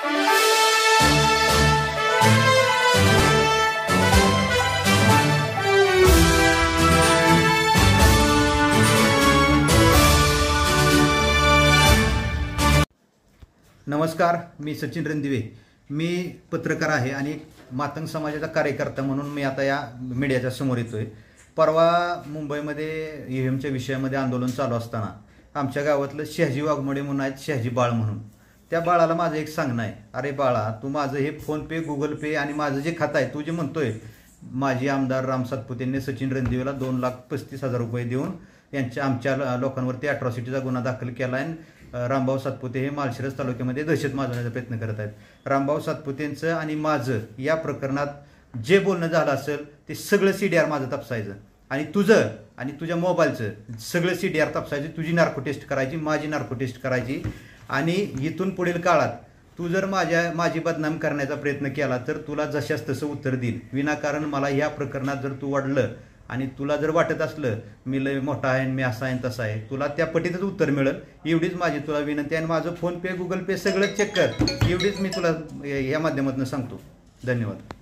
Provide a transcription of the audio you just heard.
नमस्कार, मी सचिन रणदिवे. मी पत्रकार आहे आणि मातंग समाजाचा कार्यकर्ता म्हणून मी आता या मीडियाच्या समोर येतोय. परवा मुंबईमध्ये ईव्हीएमच्या विषयामध्ये आंदोलन चालू असताना आमच्या गावातलं शहाजी वाघमोडे म्हणून आहेत, शहाजी बाळ म्हणून, त्या बाळाला माझं एक सांगणं आहे, अरे बाळा, तू माझं हे फोनपे, गुगल पे आणि माझं जे खातं आहे, तू जे म्हणतोय माजी आमदार राम सातपुतेंनी सचिन रणदिवेला 2,35,000 रुपये देऊन आमच्या लोकांवरती अॅट्रॉसिटीचा गुन्हा दाखल केला आहे. रामभाऊ सातपुते हे माळशिरस तालुक्यामध्ये दहशत माजवण्याचा प्रयत्न करत आहेत. रामभाऊ सातपुतेंचं आणि माझं या प्रकरणात जे बोलणं झालं असेल ते सगळं CDR माझं तपासायचं आणि तुझं आणि तुझ्या मोबाईलचं सगळं CDR तपासायचं. तुझी नार्को टेस्ट करायची, माझी नार्को टेस्ट करायची आणि इथून पुढील काळात तू जर माझी बदनाम करण्याचा प्रयत्न केला तर तुला जशास तसं उत्तर देईल. विनाकारण मला या प्रकरणात जर तू वाढलं आणि तुला जर वाटत असलं मी लय मोठा आहे, मी असा आहे तसा आहे, तुला त्या पटीतच उत्तर मिळेल. एवढीच माझी तुला विनंती आहे आणि माझं फोनपे, गुगल पे सगळं चेक कर. एवढीच मी तुला या माध्यमातून सांगतो. धन्यवाद.